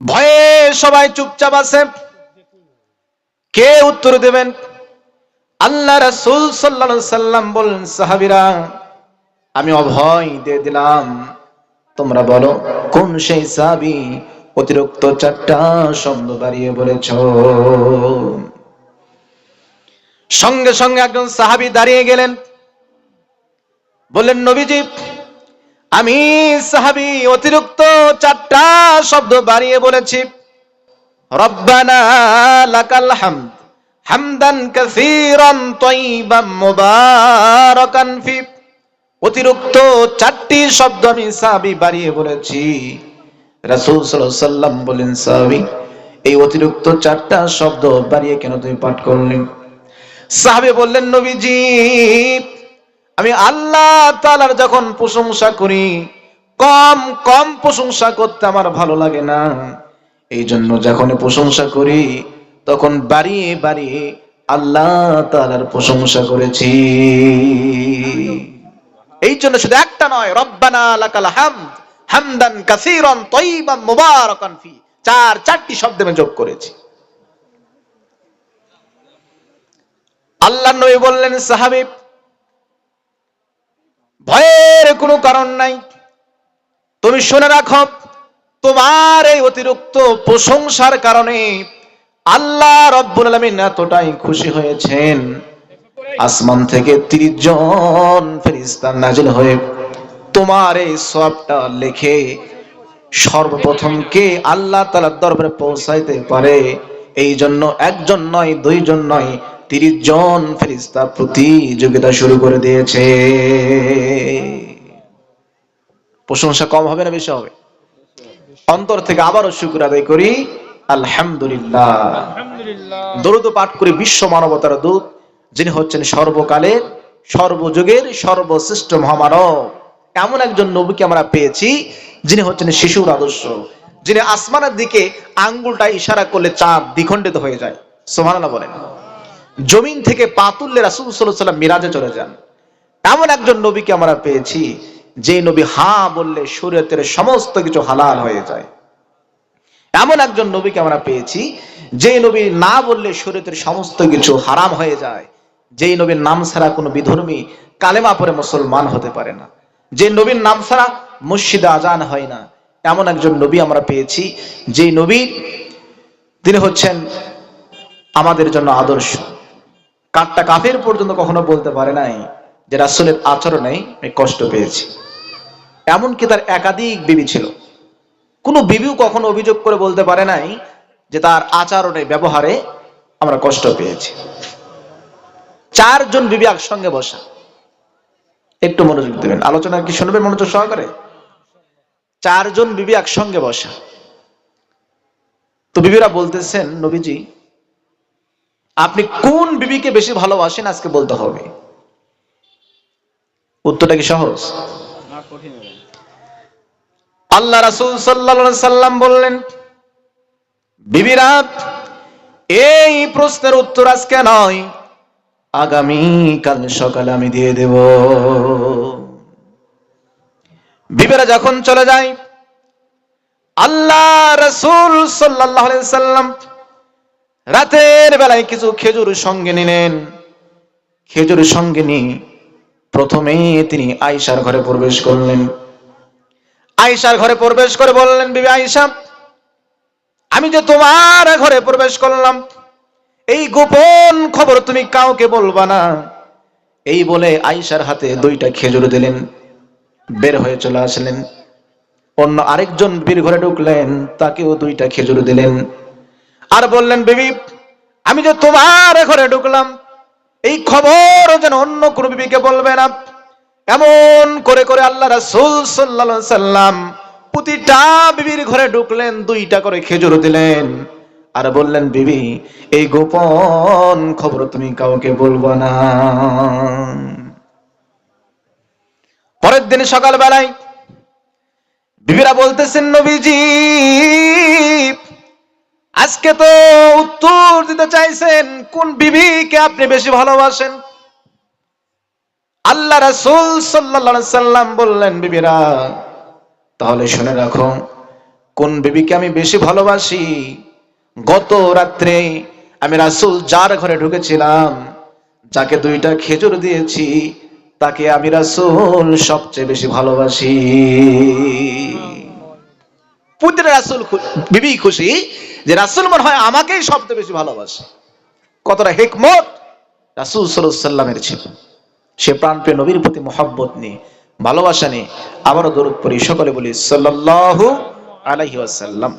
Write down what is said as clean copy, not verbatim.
ভয়ে সবাই চুপচাপ আছে, কে উত্তর দেবেন? আল্লাহ রাসূল সাল্লাল্লাহু আলাইহি সাল্লাম বলেন, সাহাবীরা আমি অভয় দিয়ে দিলাম, তোমরা বলো কোন সেই সাহাবী অতিরিক্ত 4টা শব্দ বাড়িয়ে বলেছ। সঙ্গে সঙ্গে একজন সাহাবী দাঁড়িয়ে গেলেন, বললেন, নবীজি আমি সাহাবী অতিরিক্ত 4টা শব্দ বাড়িয়ে বলেছি। রব্বানা লাকাল হামদ হামদান কাসীরান তাইয়িবান মুবারাকান ফি। অতিরিক্ত 4টি শব্দ আমি সাহাবী বাড়িয়ে বলেছি। রাসূল সাল্লাল্লাহু আলাইহি সাল্লাম বলেন, সাহাবী এই অতিরিক্ত 4টা শব্দ বাড়িয়ে কেন তুমি পাঠ করলে? সাহাবী বললেন, নবীজি আমি আল্লাহ তাআলার যখন প্রশংসা করি, কম কম প্রশংসা করতে আমার ভালো লাগে না, এই জন্য যখন প্রশংসা করি তখন বাড়িয়ে বাড়িয়ে আল্লাহ তাআলার প্রশংসা করেছি। এই জন্য শুধু একটা নয়, রব্বানা লাকাল হামদ হামদান কাসীরান তাইয়িবান মুবারাকান ফি, 4টি শব্দ আমি যোগ করেছি। আল্লাহর নবী বললেন, সাহাবী ভয়ের কোনো কারণ নাই, তুমি শুনে রাখো তোমার এই অতিরিক্ত প্রশংসার কারণে আল্লাহ রব্বুল আলামিন এতটাই খুশি হয়েছেন, আসমান থেকে 30 জন ফেরেশতা নাজিল হয়ে তোমার এই সওয়াবটা লিখে সর্বপ্রথম কে আল্লাহ তাআলার দরবারে পৌঁছাইতে পারে, এই জন্য একজন নয়, 2 জন নয়, 30 জন ফেরেশতা প্রতিযোগিতা শুরু করে দিয়েছে। প্রশংসা কম হবে না বেশি হবে? অন্তর থেকে আবারও শুকর আদায় করি, আলহামদুলিল্লাহ। দরুদ পাঠ করি বিশ্ব মানবতার দূত, যিনি হচ্ছেন সর্বকালের সর্বযুগের সর্বশ্রেষ্ঠ মহামানব। এমন একজন নবীকে আমরা পেয়েছি যিনি হচ্ছেন শিশুর আদর্শ, যিনি আসমানের দিকে আঙ্গুলটা ইশারা করলে চাঁদ দ্বিখণ্ডিত হয়ে যায়। সুবহানাল্লাহ বলেন। জমিন থেকে পা তুললে রাসূল সাল্লাল্লাহু আলাইহি ওয়াসাল্লাম মিরাজে চলে যান। এমন একজন নবীকে আমরা পেয়েছি যে নবী হা বললে শরীয়তের সমস্ত কিছু হালাল হয়ে যায়। এমন একজন নবীকে আমরা পেয়েছি যে নবী না বললে শরীয়তের সমস্ত কিছু হারাম হয়ে যায়। যেই নবীর নাম ছাড়া কোনো বিধর্মী কালেমা পড়ে মুসলমান হতে পারে না। যে নবীর নাম ছাড়া মসজিদে আজান হয় না। এমন একজন নবী আমরা পেয়েছি যে নবী তিনি হচ্ছেন আমাদের জন্য আদর্শ। কাট্টা কাফের পর্যন্ত কখনো বলতে পারে নাই যে রাসূলের আচরণে আমি কষ্ট পেয়েছি। এমনকি তার একাধিক বিবি ছিল, কোনো বিবিও কখনো অভিযোগ করে বলতে পারে নাই যে তার আচরণে ব্যবহারে আমরা কষ্ট পেয়েছি। 4 জন বিবি একসঙ্গে বসা, একটু মনোযোগ দেবেন, আলোচনা কি শুনবেন মনোযোগ সহকারে? 4 জন বিবি একসঙ্গে বসা। তো বিবিরা বলতেছেন, নবীজি আপনি কোন বিবিকে বেশি ভালোবাসেন আজকে বলতে হবে। উত্তরটা কি সহজ? না, কঠিন। আল্লাহ রাসূল সাল্লাল্লাহু আলাইহি সাল্লাম বললেন, বিবিরা এই প্রশ্নের উত্তর আজকে নয়, আগামী কাল সকালে আমি দিয়ে দেব। বিবিরা যখন চলে যায়, আল্লাহ রাসূল সাল্লাল্লাহু আলাইহি সাল্লাম রাতের বেলায় কিছু খেজুর সঙ্গে নিলেন। খেজুর সঙ্গে নিয়ে প্রথমে তিনি আয়েশার ঘরে প্রবেশ করলেন। আয়েশার ঘরে প্রবেশ করে বললেন, বিবি আয়েশা আমি যে তোমার ঘরে প্রবেশ করলাম, এই গোপন খবর তুমি কাউকে বলবা না। এই বলে আয়েশার হাতে 2টা খেজুর দিলেন, বের হয়ে চলে আসলেন। অন্য আরেকজন বিবির ঘরে ঢুকলেন, তাকেও 2টা খেজুর দিলেন, আর বললেন, বিবি আমি যে তোমার ঘরে ঢুকলাম, এই খবর যেন অন্য কোন বিবিকে বলবে না। এমন করে করে আল্লাহ রাসূল সাল্লাল্লাহু আলাইহি সাল্লাম প্রতিটা বিবির ঘরে ঢুকলেন, 2টা করে খেজুর দিলেন, আর বললেন, বিবি এই গোপন খবর তুমি কাউকে বলবা না। পরের দিন সকাল বেলায় বিবিরা বলতেছেন, নবীজি আজকে তো উত্তর দিতে চাইছেন কোন বিবিকে আপনি বেশি ভালোবাসেন। আল্লাহ রাসূল সাল্লাল্লাহু আলাইহি সাল্লাম বললেন, বিবিরা তাহলে শুনে রাখো কোন বিবিকে আমি বেশি ভালোবাসি? গত রাত্রে আমি রাসূল যার ঘরে ঢুকেছিলাম, যাকে 2টা খেজুর দিয়েছি, তাকে আমি রাসূল সবচেয়ে বেশি ভালোবাসি। পুত্র রাসূল বিবি খুশি যে রাসূল মনে হয় আমাকেই সবচেয়ে বেশি ভালোবাসে। কতটা হিকমত রাসূল সাল্লাল্লাহু আলাইহি ওয়াসাল্লামের ছিল। সে প্রাণপ্রিয় নবীর প্রতি মহব্বত নিয়ে, ভালোবাসা নিয়ে আবারও দরুদ পড়ি, সকলে বলি সাল্লাল্লাহু আলাইহি ওয়াসাল্লাম।